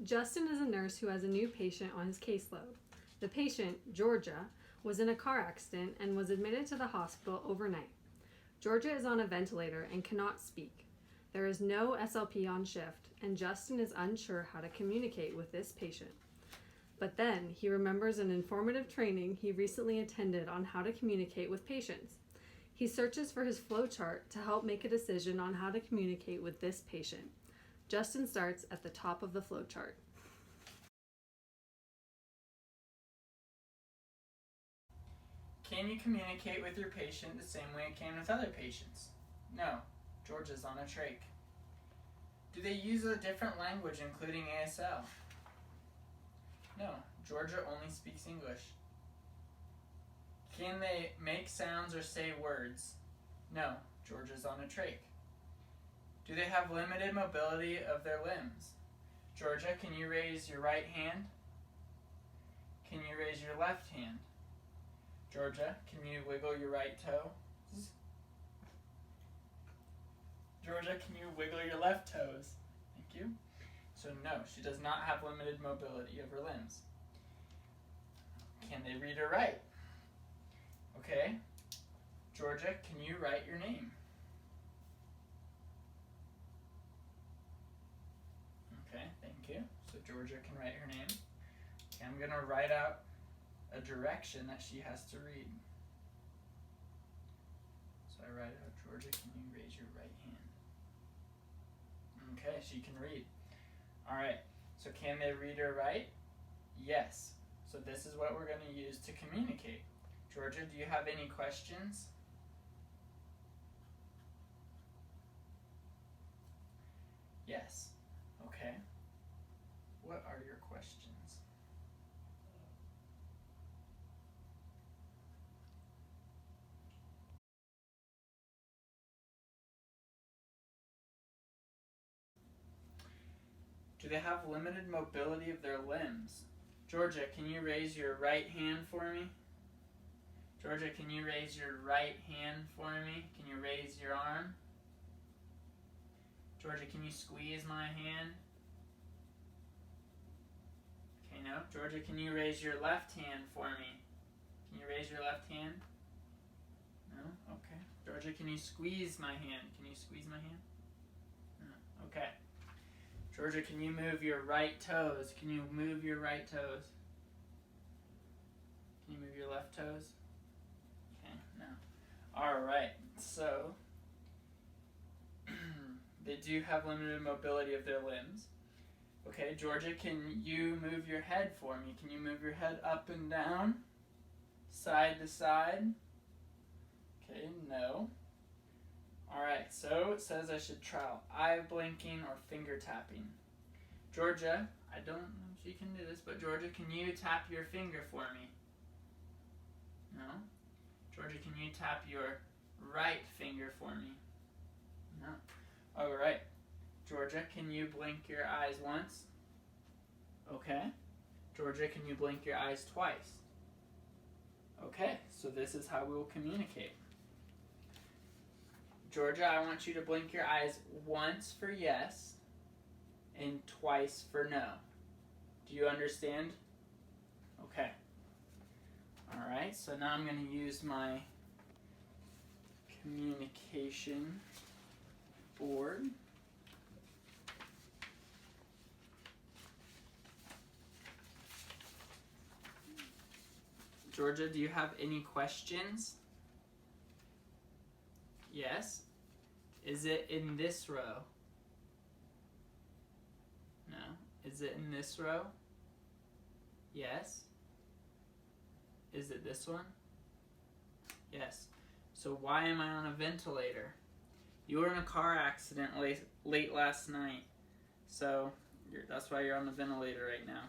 Justin is a nurse who has a new patient on his caseload. The patient, Georgia, was in a car accident and was admitted to the hospital overnight. Georgia is on a ventilator and cannot speak. There is no SLP on shift, and Justin is unsure how to communicate with this patient. But then he remembers an informative training he recently attended on how to communicate with patients. He searches for his flowchart to help make a decision on how to communicate with this patient. Justin starts at the top of the flowchart. Can you communicate with your patient the same way you can with other patients? No. Georgia's on a trach. Do they use a different language, including ASL? No. Georgia only speaks English. Can they make sounds or say words? No. Georgia's on a trach. Do they have limited mobility of their limbs? Georgia, can you raise your right hand? Can you raise your left hand? Georgia, can you wiggle your right toe? Georgia, can you wiggle your left toes? Thank you. So no, she does not have limited mobility of her limbs. Can they read or write? Okay. Georgia, can you write your name? Okay, thank you. So Georgia can write her name. Okay, I'm going to write out a direction that she has to read. So I write out, Georgia, can you raise your right hand? Okay, she can read. Alright, so can they read or write? Yes. So this is what we're going to use to communicate. Georgia, do you have any questions? Yes. Okay. What are your questions? Do they have limited mobility of their limbs? Georgia, can you raise your right hand for me? Georgia, can you raise your right hand for me? Can you raise your arm? Georgia, can you squeeze my hand? Okay, no. Georgia, can you raise your left hand for me? Can you raise your left hand? No? Okay. Georgia, can you squeeze my hand? Can you squeeze my hand? No. Okay. Georgia, can you move your right toes? Can you move your right toes? Can you move your left toes? Okay, no. Alright, so they do have limited mobility of their limbs. Okay, Georgia, can you move your head for me? Can you move your head up and down? Side to side? Okay, no. Alright, so it says I should trial eye blinking or finger tapping. Georgia, I don't know if she can do this, but Georgia, can you tap your finger for me? No? Georgia, can you tap your right finger for me? No. Alright. Georgia, can you blink your eyes once? Okay. Georgia, can you blink your eyes twice? Okay, so this is how we will communicate. Georgia, I want you to blink your eyes once for yes and twice for no. Do you understand? Okay. Alright, so now I'm going to use my communication board. Georgia, do you have any questions? Yes. Is it in this row? No. Is it in this row? Yes. Is it this one? Yes. So why am I on a ventilator? You were in a car accident late last night. So that's why you're on the ventilator right now.